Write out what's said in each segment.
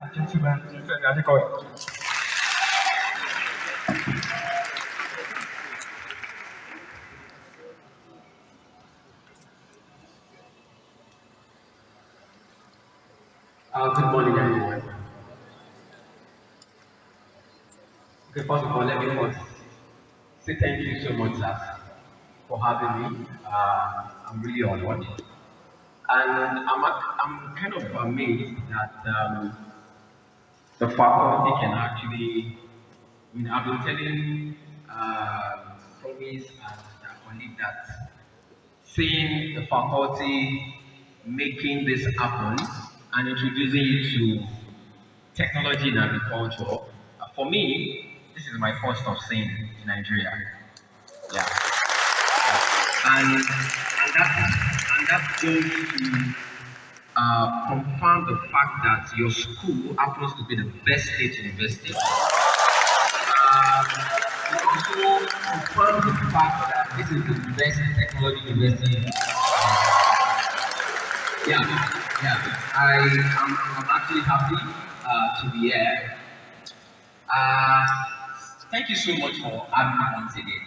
Gentlemen, Adekoya. Good morning, everyone. Okay, first of all, let me first say thank you so much, sir, for having me. I'm really honored, and I'm kind of amazed that the faculty can actually. I've been telling Promise and our colleague that seeing the faculty making this happen and introducing it to technology in agriculture. For me, this is my first of seeing in Nigeria. Yeah, and that goes to confirm the fact that your school happens to be the best state university. It also confirms the fact that this is the best technology university. Yeah, yeah. I'm actually happy to be here. Uh, Thank you so much for having me once again.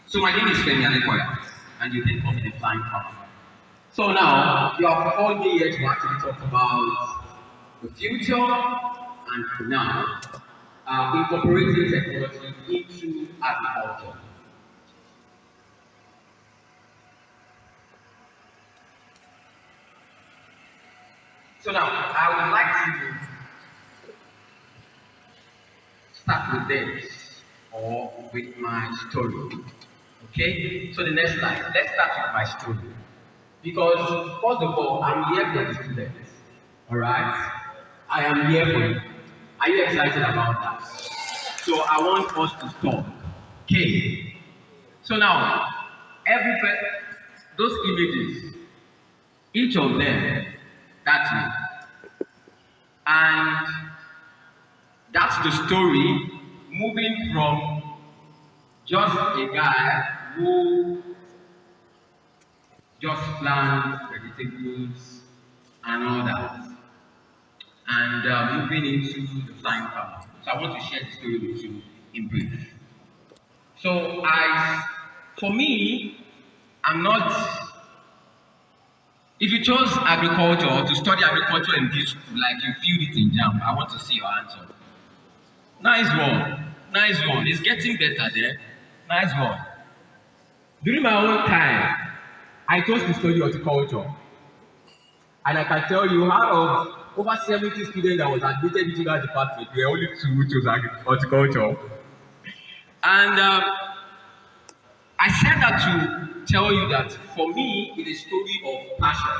So my name is Femi Adekoya, and you can call me the Flying Farmer. So now you have called me here to actually talk about the future and for now incorporating technology into agriculture. So now I would like to start with this or with my story. Okay, so the next slide. Let's start with my story. Because first of all, I'm here for the students. Alright? I am here for you. Are you excited about that? So I want us to talk. Okay. So now, every those images, each of them, that's me. And that's the story moving from just a guy who just plants vegetables and all that, and moving into the flying farmer. So I want to share the story with you in brief. So for me, I'm not. If you chose agriculture or to study agriculture in this school, like you feel it in JAM, I want to see your answer. Nice one, nice one. It's getting better there. Nice one. During my own time, I chose to study horticulture. And I can tell you, out of over 70 students that was admitted into that department, there were only two who chose horticulture. And I said that to tell you that for me, it is a story of passion.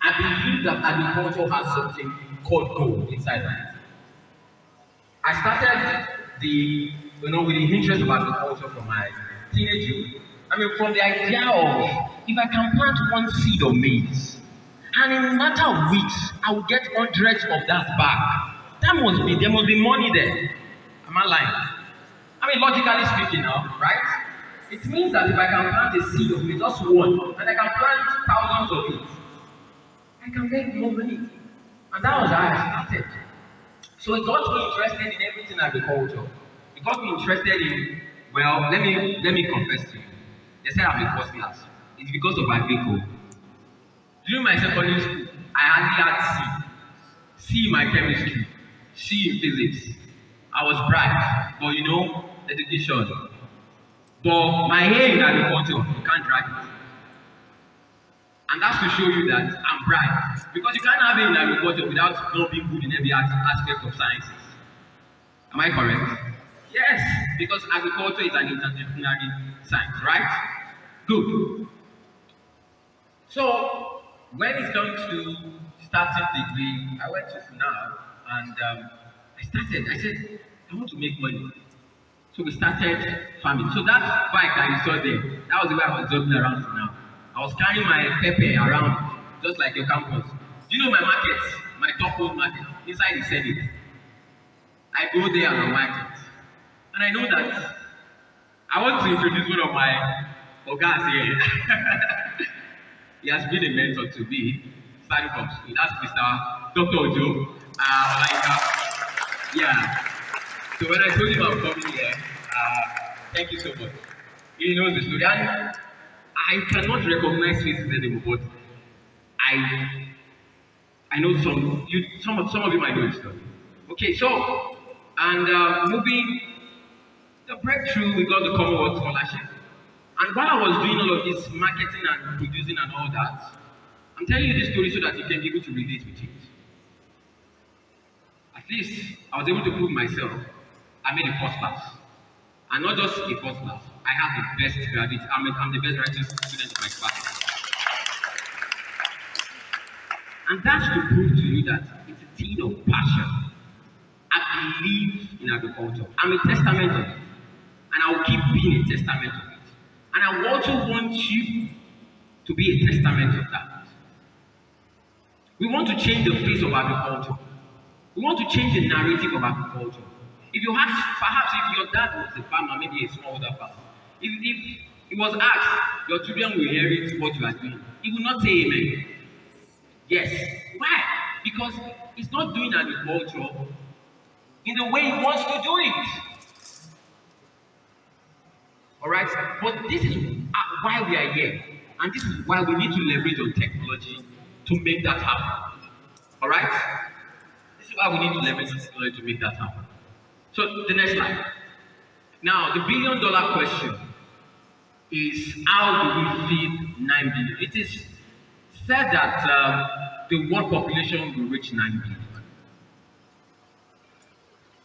I believe that agriculture has something called gold inside of it. I started with the interest of agriculture from my teenage youth. From the idea of if I can plant one seed of maize, and in a matter of weeks, I will get hundreds of that back. There must be money there. Am I lying? Logically speaking now, right? It means that if I can plant a seed of maize, just one, and I can plant thousands of it, I can make more money. And that was how I started. So it got me interested in everything agriculture. It got me interested in, well, let me confess to you. They said I'm in first class. It's because of agriculture. During my secondary school, I hardly had C. C in my chemistry, C in physics. I was bright, but education. But my hair in agriculture, you can't drag it. And that's to show you that I'm bright. Because you can't have it in agriculture without not being good in every aspect of sciences. Am I correct? Yes, because agriculture is an interdisciplinary science, right? Good. So when it comes to starting degree, I went to FUNAB and I said, I want to make money. So we started farming. So that bike that you saw there, that was the way I was jogging around FUNAB. I was carrying my pepper around, just like your campus. Do you know my market? My top hold market, inside the Senate. I go there and I market. And I know that I want to introduce one of my ogas here. He has been a mentor to me, starting from school. That's Mr. Dr. Ojo. Like, yeah. So when I told him I'm coming here, thank you so much. He knows the story. And I cannot recognize faces anymore, but I I know some of you might know the story. Okay, so and moving the breakthrough, we got the Commonwealth Scholarship. And while I was doing all of this marketing and producing and all that, I'm telling you this story so that you can be able to relate with it. At least I was able to prove myself. I made a first class. And not just a first class. I have the best graduate. I'm the best writing student in my class. And that's to prove to you that it's a thing of passion. I believe in agriculture. I'm a testament of it. And I will keep being a testament of it. And I also want you to be a testament of that. We want to change the face of agriculture. We want to change the narrative of agriculture. If you have, perhaps if your dad was a farmer, maybe a smallholder farmer, if he was asked, your children will inherit what you are doing, he will not say amen. Yes. Why? Because he's not doing agriculture in the way he wants to do it. Alright? But this is why we are here. And this is why we need to leverage on technology to make that happen. Alright? This is why we need to leverage on technology to make that happen. So the next slide. Now, the billion-dollar question is, how do we feed 9 billion? It is said that the world population will reach 9 billion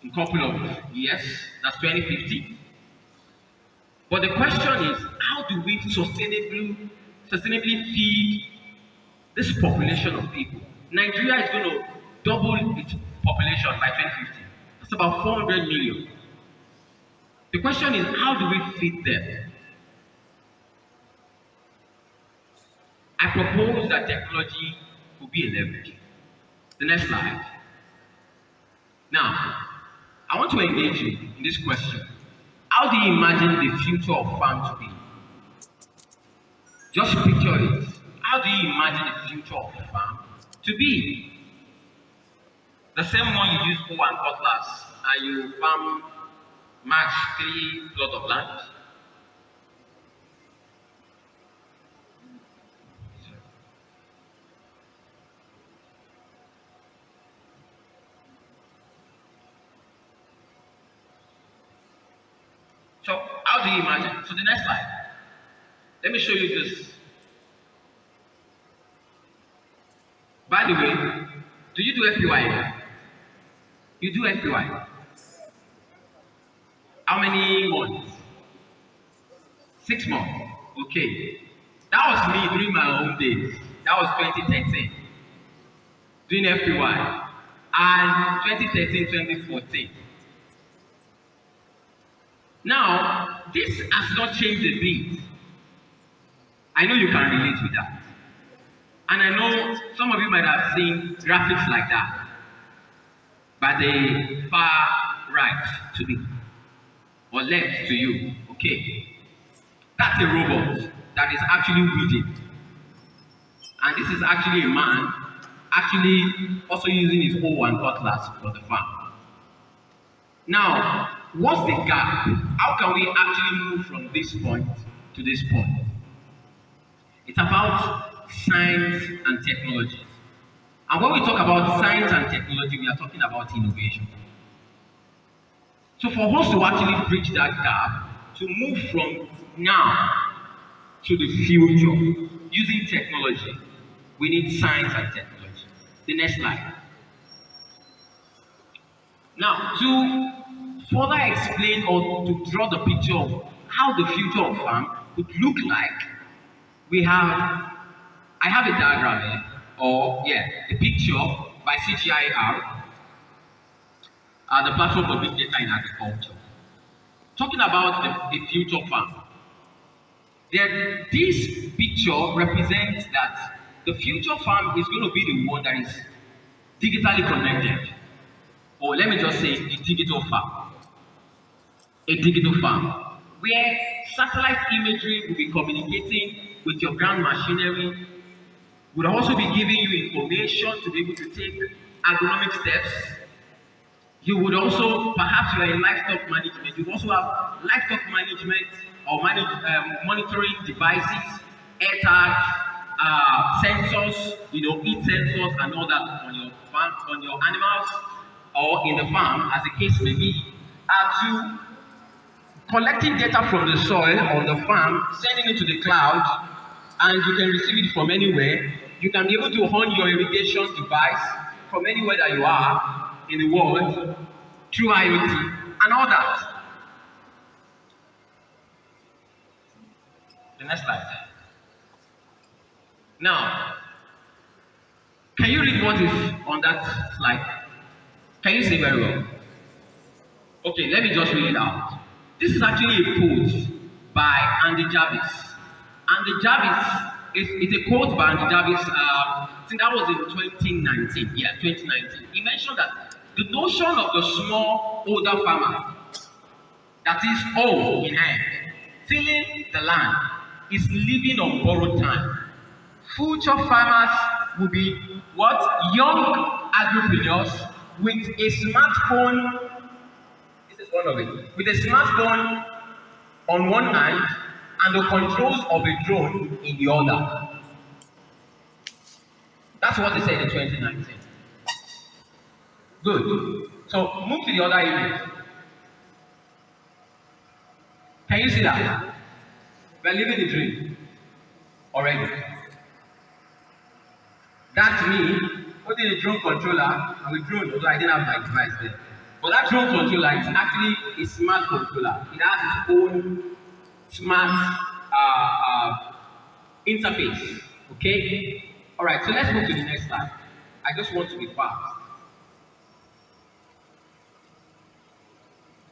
in a couple of years. That's 2050. But the question is, how do we sustainably feed this population of people? Nigeria is going to double its population by 2050. That's about 400 million. The question is, how do we feed them? I propose that technology will be a leverage. The next slide. Now, I want to engage you in this question. How do you imagine the future of farm to be? Just picture it. How do you imagine the future of farm to be? The same one you use hoe and cutlass and you farm match 3 plots of land. So how do you imagine? So the next slide. Let me show you this. By the way, do you do FPY? You do FPY. How many months? 6 months. Okay. That was me during my own days. That was 2013. Doing FPY. And 2013, 2014. Now, this has not changed a bit. I know you can relate with that. And I know some of you might have seen graphics like that. But the far right to me, or left to you, okay. That's a robot that is actually weeding. And this is actually a man actually also using his hoe and cutlass for the farm. Now, what's the gap? How can we actually move from this point to this point? It's about science and technology. And when we talk about science and technology, we are talking about innovation. So for us to actually bridge that gap, to move from now to the future using technology, we need science and technology. The next slide. Now, to further explain or to draw the picture of how the future of farm would look like, I have a diagram here, a picture by CGIAR, the platform for big data in agriculture, talking about the future farm. This picture represents that the future farm is going to be the one that is digitally connected, or let me just say a digital farm. A digital farm where satellite imagery will be communicating with your ground machinery, would also be giving you information to be able to take agronomic steps. You would also, perhaps you are in livestock management, you also have livestock management or monitoring devices, air tags, sensors, heat sensors and all that on your farm, on your animals, or in the farm, as the case may be, to collecting data from the soil on the farm, sending it to the cloud, and you can receive it from anywhere. You can be able to hone your irrigation device from anywhere that you are in the world through IoT and all that. The next slide. Now, can you read what is on that slide? Can you see very well? Okay, let me just read it out. This is actually a quote by Andy Jarvis. Andy Jarvis is a quote by Andy Jarvis. I think that was in 2019. Yeah, 2019. He mentioned that the notion of the small, older farmer that is old in hand, tilling the land, is living on borrowed time. Future farmers will be what? Young agripreneurs with a smartphone. This is one of it. With a smartphone on one hand and the controls of a drone in the other. That's what they said in 2019. Good. So move to the other image. Can you see that? We're living the dream already. That's me holding a drone controller and with drone, although I didn't have my device there. But that drone controller is actually a smart controller. It has its own smart interface. Okay? Alright, so let's move to the next slide. I just want to be fast.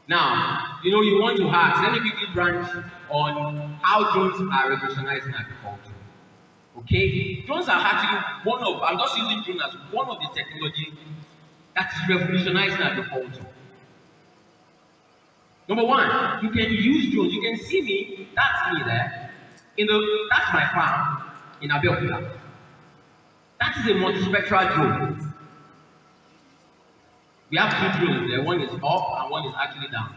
Now, you want to ask, let me quickly branch on how drones are revolutionizing agriculture. Okay? Drones are actually I'm just using drones as one of the technology that is revolutionizing agriculture. Number one, you can use drones. You can see me, that's me there. That's my farm in Abeokuta. That is a multispectral drone. We have two drones there. One is up and one is actually down.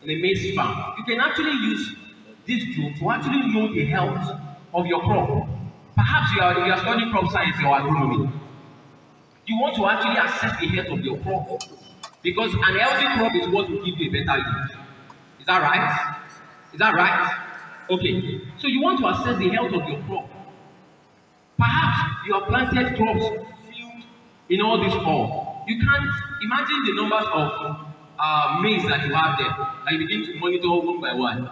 In a maize farm. You can actually use this drone to actually know the health of your crop. Perhaps you are studying crop science or agronomy. You want to actually assess the health of your crop. Because an healthy crop is what will give you a better yield. Is that right? Is that right? Okay. So you want to assess the health of your crop. Perhaps you have planted crops filled in all this fall. You can't imagine the numbers of maize that you have there, and you begin to monitor one by one.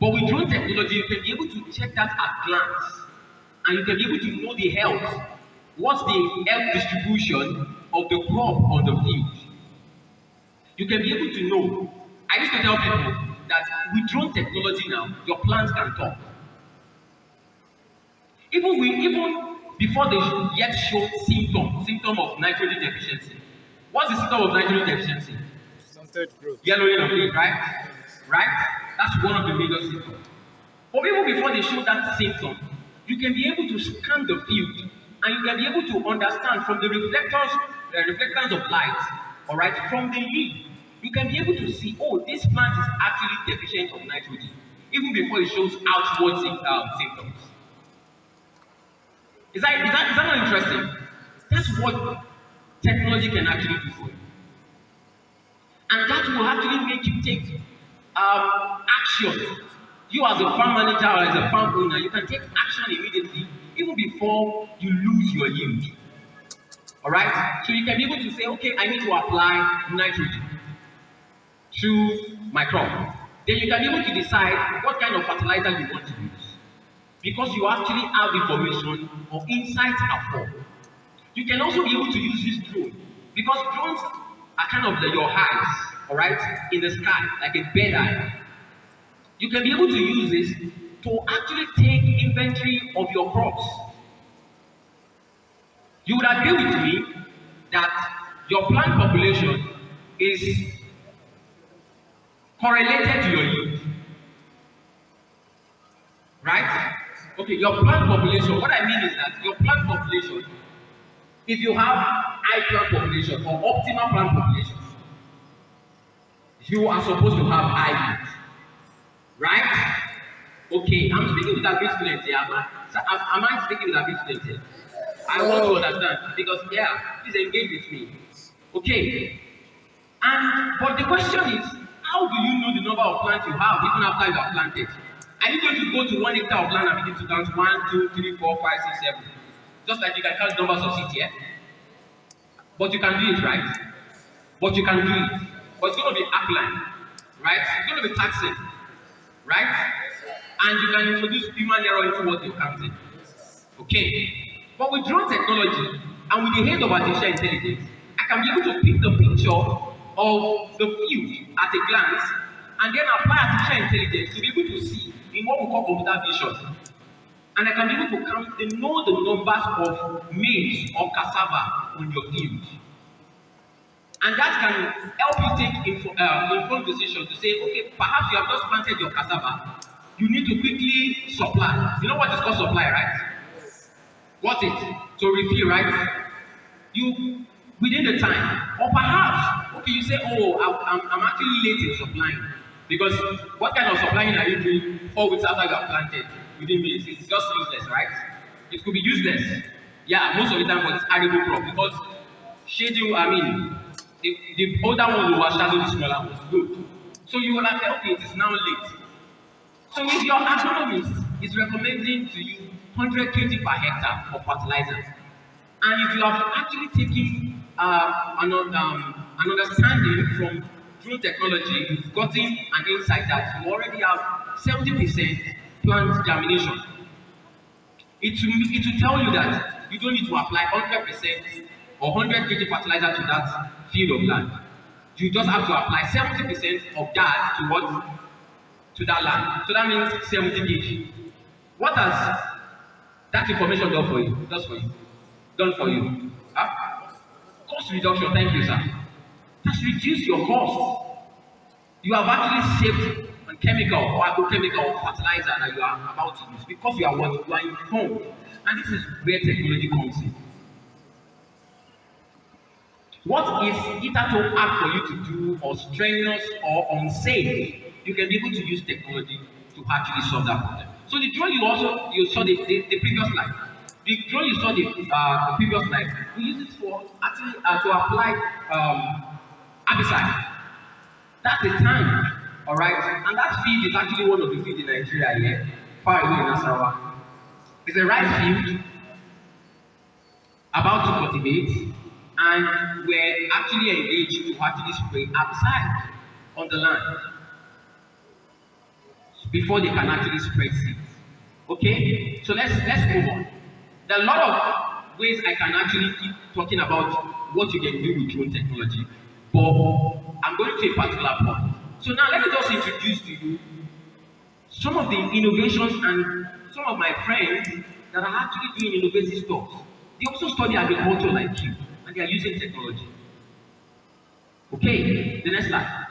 But with drone technology, you can be able to check that at glance, and you can be able to know the health. What's the health distribution of the crop on the field? You can be able to know. I used to tell people that with drone technology now, your plants can talk. Even before they yet show symptom of nitrogen deficiency. What's the symptom of nitrogen deficiency? Stunted growth. Yellowing of leaves, right? Right? That's one of the major symptoms. But even before they show that symptom, you can be able to scan the field and you can be able to understand from the reflectors of light, all right, from the leaf, you can be able to see, oh, this plant is actually deficient of nitrogen, even before it shows outward symptoms. Is that not interesting? That's what technology can actually do for you. And that will actually make you take action. You as a farm manager or as a farm owner, you can take action immediately, even before you lose your yield. Alright? So you can be able to say, okay, I need to apply nitrogen to my crop. Then you can be able to decide what kind of fertilizer you want to use. Because you actually have information or insights after. You can also be able to use this drone. Because drones are kind of your eyes, alright, in the sky, like a bird eye. You can be able to use this to actually take inventory of your crops. You would agree with me that your plant population is correlated to your yield. Right? Okay, your plant population, what I mean is that your plant population, if you have high plant population or optimal plant population, you are supposed to have high yield, right? Okay, I'm speaking with a big student here. Am I speaking with a big student here? I want to understand because please engage with me. Okay, but the question is, how do you know the number of plants you have even after you have planted? Are you going to go to 1 hectare of land and begin to count 1, 2, 3, 4, 5, 6, 7? Just like you can count numbers of seeds here. But you can do it, right? But you can do it. But it's going to be upline, right? It's going to be taxing, right? And you can introduce human error into what you're counting. Okay. But with drone technology and with the aid of artificial intelligence, I can be able to pick the picture of the field at a glance and then apply artificial intelligence to be able to see in what we call computer vision. And I can be able to know the numbers of maize or cassava on your field. And that can help you take informed decisions to say, okay, perhaps you have just planted your cassava. You need to quickly supply. You know what is called supply, right? What it? To refill, right? You within the time. Or perhaps, okay, you say, oh, I'm actually late in supplying. Because what kind of supplying are you doing 4 weeks after you have planted? Within minutes, it's just useless, right? It could be useless. Yeah, most of the time for this arable crop because the older one will overshadow the smaller ones. Good. So you will like, okay, it is now late. So if your agronomist is recommending to you 100 kg per hectare for fertilizer, and if you have actually taken an understanding from drone technology, you've gotten an insight that you already have 70% plant germination. It will tell you that you don't need to apply 100% or 100 kg fertilizer to that field of land. You just have to apply 70% of that to what? To that land. So that means 70 kg. What has that information done for you? Done for you. Cost reduction, thank you, sir. That's reduced your cost. You have actually saved on chemical or agrochemical or fertilizer that you are about to use because you are informed. And this is where technology comes in. What is hitherto hard for you to do or strenuous or unsafe, you can be able to use technology to actually solve that problem. So the drone you saw the previous slide. The drone you saw the previous slide, we use it for actually to apply herbicide. That's a tank, all right? And that field is actually one of the fields in Nigeria here, far away in Nasarawa. It's a rice field about to cultivate, and we're actually engaged to actually spray herbicide on the land before they can actually spread seeds. Okay, so let's move on. There are a lot of ways I can actually keep talking about what you can do with drone technology, but I'm going to a particular point. So now let me just introduce to you some of the innovations and some of my friends that are actually doing innovative stuff. They also study agriculture like you, and they are using technology. Okay, the next slide.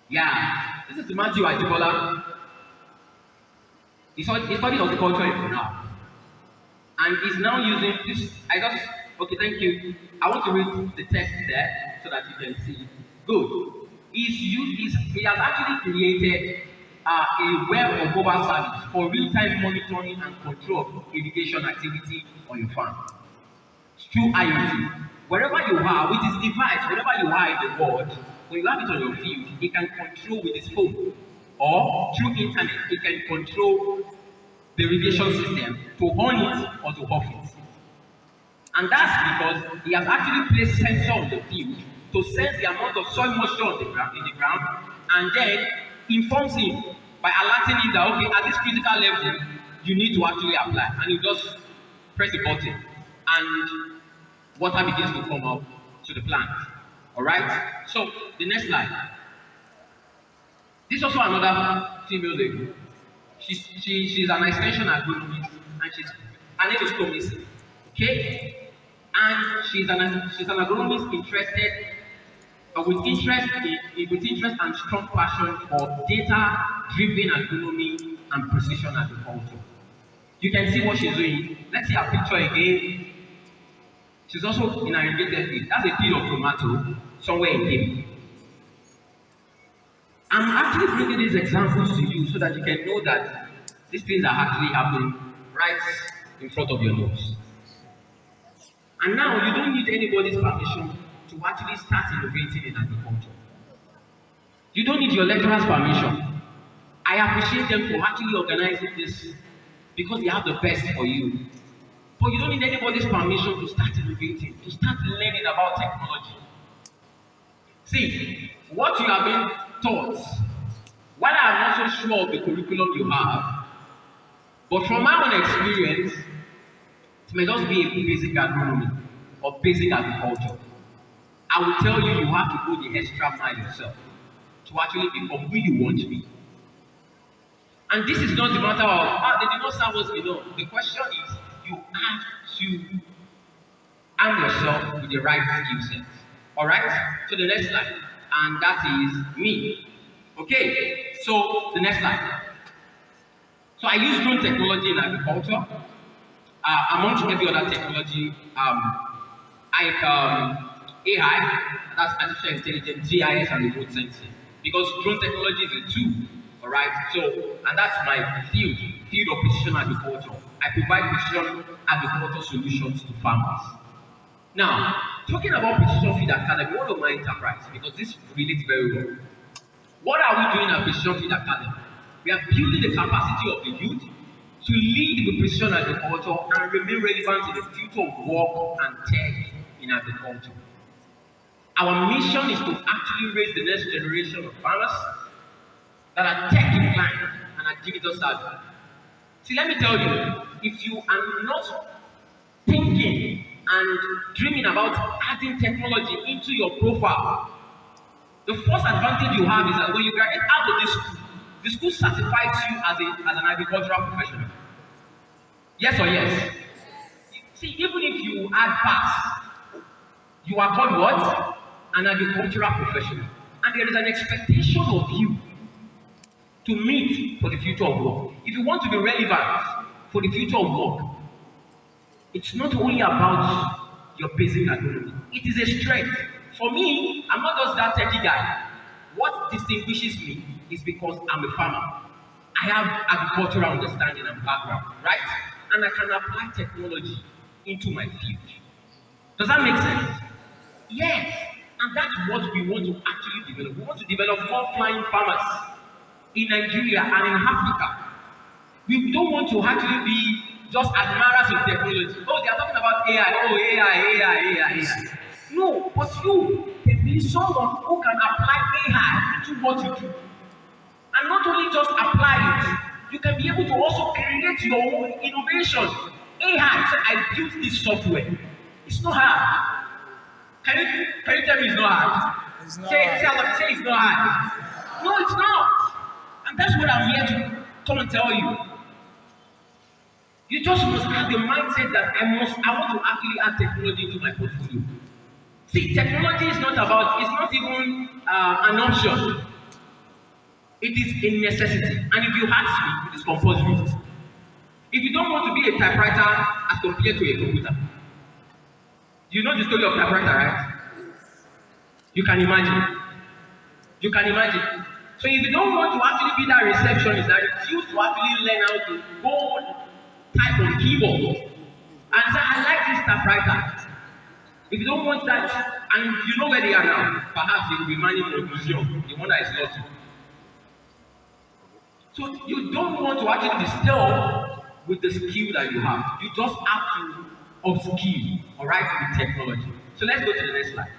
Yeah, this is Matthew Ajibola. He studied horticulture in Funab. And he's now using this. Okay, thank you. I want to read the text there so that you can see. Good. He has actually created a web of mobile service for real-time monitoring and control of irrigation activity on your farm. Through IoT. Wherever you are, with this device, wherever you are in the world, when you have it on your field, it can control with his phone. Or through internet, it can control the irrigation system to on it or to off it. And that's because he has actually placed sensor on the field to sense the amount of soil moisture in the ground, and then informs him by alerting him that, okay, at this critical level, you need to actually apply. And you just press the button, and water begins to come up to the plant. All right? So, the next slide. This is also another female lady. She's an extension agronomist, and her name is Tomisi. Okay? And she's an agronomist interested with interest and strong passion for data-driven agronomy and precision agriculture. You can see what she's doing. Let's see her picture again. It is also in an irrigated field. That's a field of tomato somewhere in Cape. I'm actually bringing these examples to you so that you can know that these things are actually happening right in front of your nose. And now you don't need anybody's permission to actually start innovating in agriculture. You don't need your lecturer's permission. I appreciate them for actually organizing this because they have the best for you. But you don't need anybody's permission to start innovating, to start learning about technology. See, what you have been taught, while I'm not so sure of the curriculum you have, but from my own experience, it may just be a basic agronomy or basic agriculture. I will tell you, you have to go the extra mile yourself to actually become who you want to be. And this is not the matter of, they did not serve us enough. The question is, you have to arm yourself with the right skill set. Alright? So the next slide. And that is me. Okay, so the next slide. So I use drone technology in agriculture. Amongst every other technology, AI, that's artificial intelligence, GIS, and remote sensing. Because drone technology is a tool, all right? So, and that's my field of precision agriculture. I provide precision agriculture solutions to farmers. Now, talking about Precision Feed Academy, one of my enterprise, because this relates very well. What are we doing at Precision Feed Academy? We are building the capacity of the youth to lead with precision agriculture and remain relevant in the future of work and tech in agriculture. Our mission is to actually raise the next generation of farmers that are tech inclined and are digital savvy. See, let me tell you, if you are not thinking and dreaming about adding technology into your profile, the first advantage you have is that when you graduate out of this school, the school certifies you as an agricultural professional. Yes or yes? See, even if you add pass, you are called what? An agricultural professional. And there is an expectation of you to meet for the future of work. If you want to be relevant for the future of work, it's not only about your basic agronomy. It is a strength. For me, I'm not just that techie guy. What distinguishes me is because I'm a farmer. I have agricultural understanding and background, right? And I can apply technology into my field. Does that make sense? Yes. And that's what we want to actually develop. We want to develop more flying farmers in Nigeria and in Africa. We don't want to actually be just admirers of technology. Oh, they are talking about AI. Oh, AI. No, but you can be someone who can apply AI to what you do. And not only just apply it, you can be able to also create your own innovation. AI, so I built this software. It's not hard. Can you tell me it's not hard? Say it's not hard. No, it's not. And that's what I'm here to come and tell you. You just must have the mindset that I want to actually add technology into my portfolio. See, technology is not even an option. It is a necessity. And if you ask me, it is compulsory. If you don't want to be a typewriter as compared to a computer, you know the story of typewriter, right? You can imagine. So if you don't want to actually be that receptionist that refuse to actually learn how to go type on keyboard and say, I like this typewriter. If you don't want that, and you know where they are now, perhaps they will be manning a museum, the one that is not. So you don't want to actually be still with the skill that you have. You just have to upskill, all right, with technology. So let's go to the next slide.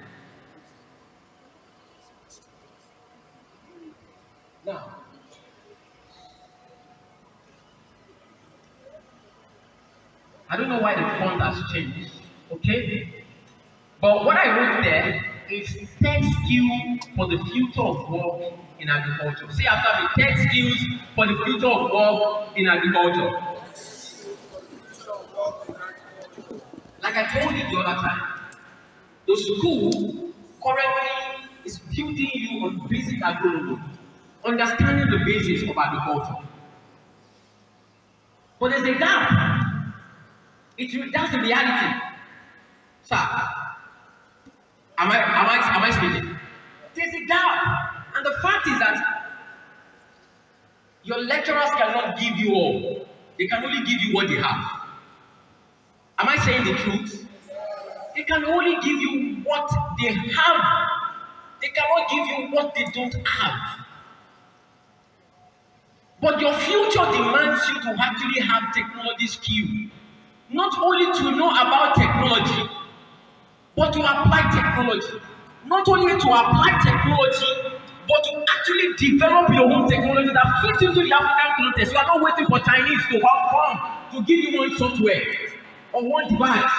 Now, I don't know why the font has changed, okay? But what I wrote there is tech skill for the future of work in agriculture. Say after me, tech skills for the future of work in agriculture. Like I told you the other time, the school currently is building you on basic agronomy, understanding the basics of agriculture. But there's a gap. That's the reality. Sir, am I speaking? There's a gap. And the fact is that your lecturers cannot give you all. They can only give you what they have. Am I saying the truth? They can only give you what they have. They cannot give you what they don't have. But your future demands you to actually have technology skill. Not only to know about technology, but to apply technology. Not only to apply technology, but to actually develop your own technology that fits into the African context. You are not waiting for Chinese to come to give you one software or one device.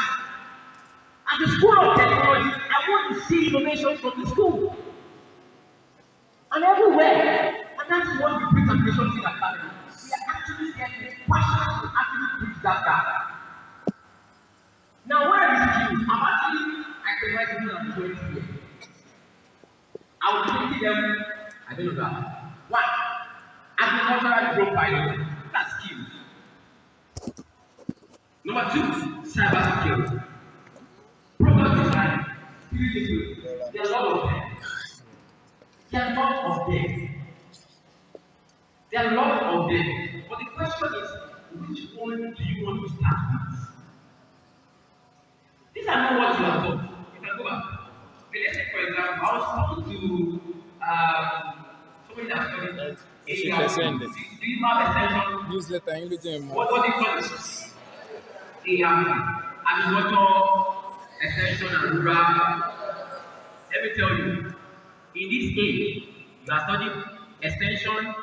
As a school of technology, I want to see innovations from the school. And everywhere. And that's what we bring ambition to the academy. We are actually getting passionate to actually bridge that gap. Now, where are these skills? I'm actually activating them 20 years. I will teach them, I don't know that. One, agricultural drone pilot. That's skills. Number two, cyber security. Product design. There are a lot of them. There are a lot of them. There are a lot of them. But the question is, which one do you want to start with? These are not what you are taught. You can go back. Okay, let's take for example, I was talking to somebody that studied do you have extension? Newsletter in between. What do you call it? Agriculture, extension and rural. Let me tell you, in this age, you are studying extension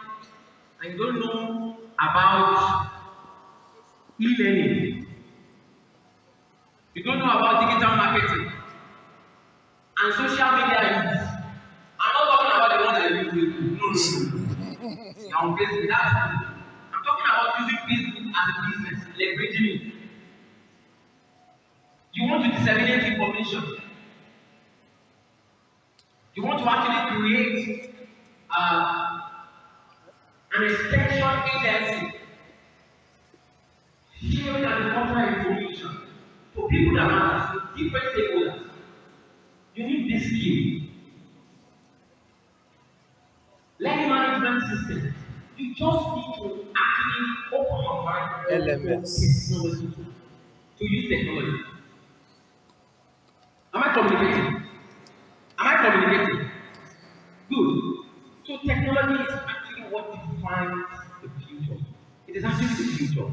and you don't know about e-learning. You don't know about digital marketing and social media use. I'm not talking about the one that you use. No. Now, basically, I'm talking about using Facebook as a business, leveraging it. You want to disseminate information. You want to actually create an extension agency sharing agricultural information for people that matter, different stakeholders. You need this skill. Learning management system. You just need to actually open your mind LMS. to use technology. Am I communicating? Am I communicating? Good. So technology is actually what defines the future. It is actually the future.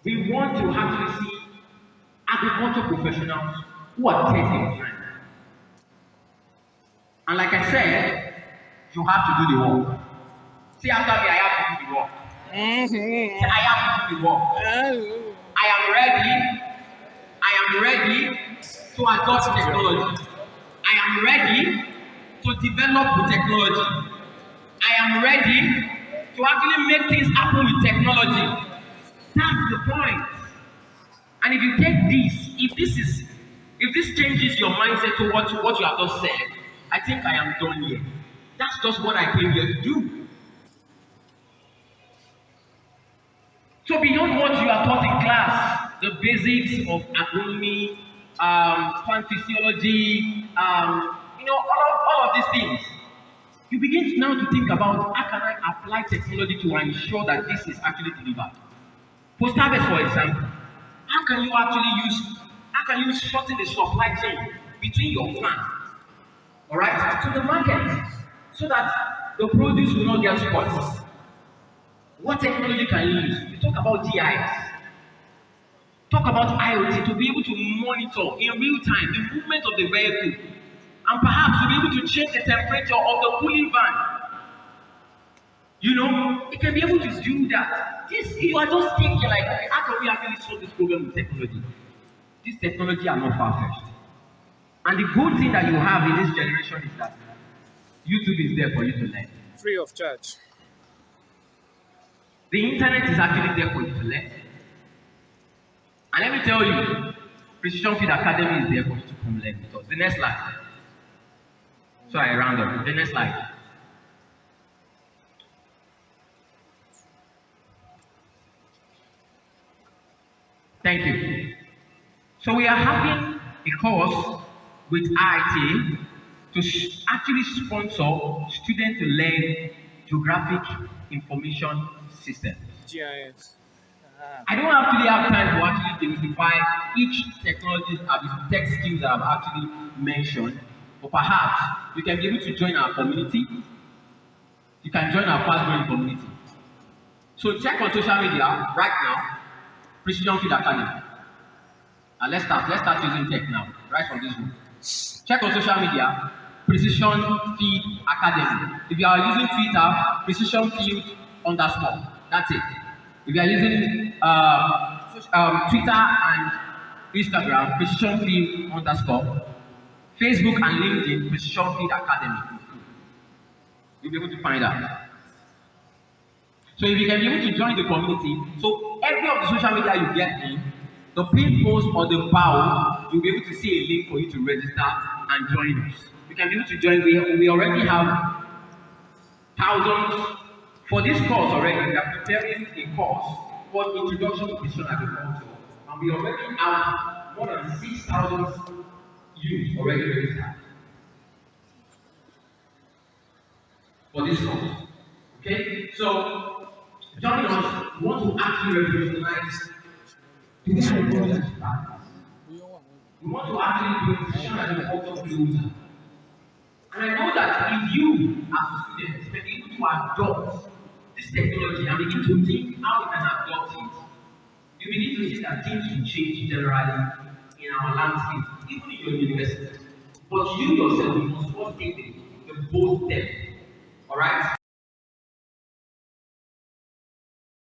We want to actually see agriculture professionals who are taking time. And like I said, you have to do the work. See, after me, I have to do the work. See, I have to do the work. I am ready. I am ready to adopt technology. I am ready to develop with technology. I am ready to actually make things happen with technology. That's the point. And if you take this, if this changes your mindset to what you have just said, I think I am done here. That's just what I came here to do. So beyond what you are taught in class, the basics of agronomy, plant physiology, all of these things, you begin to now to think about how can I apply technology to ensure that this is actually delivered. Post-harvest, for example, how can you shorten the supply chain between your farm, all right, to the market, so that the produce will not get spoiled? What technology can you use? You talk about GIS. Talk about IoT to be able to monitor in real time the movement of the vehicle and perhaps to be able to change the temperature of the cooling van. You know, it can be able to do that. You are just thinking like, okay, how can we actually solve this problem with technology? This technology are not far-fetched. And the good thing that you have in this generation is that YouTube is there for you to learn. Free of charge. The internet is actually there for you to learn. And let me tell you, Precision Feed Academy is there for you to come learn with us. The next slide. So I round up. The next slide. Thank you. So we are having a course with IIT to actually sponsor students to learn geographic information systems. GIS. I don't actually have time to actually demystify each technology, tech skills that I've actually mentioned, but perhaps you can be able to join our community. You can join our fast-growing community. So check on social media right now, Precision Field Academy. And let's start using tech now, right from this room. Check on social media, Precision Field Academy. If you are using Twitter, Precision Field _. That's it. If you are using Twitter and Instagram, Precision Field _. Facebook and LinkedIn, Precision Field Academy. You'll be able to find out. So if you can be able to join the community, so every of the social media you get in, the pin post or the bio, you'll be able to see a link for you to register and join us. You can be able to join. We already have thousands for this course already. We are preparing a course called Introduction to Precision Agriculture, and we already have more than 6,000 youth already registered for this course. Okay, so join us. We want to actually revolutionize the agriculture practice. We want to actually bring precision agriculture closer. And I know that if you, as students, can be able to adopt this technology and begin to think how we can adopt it, you begin to see that things will change generally in our landscape, even in your university. But you yourself, you must first take the bold step. Alright?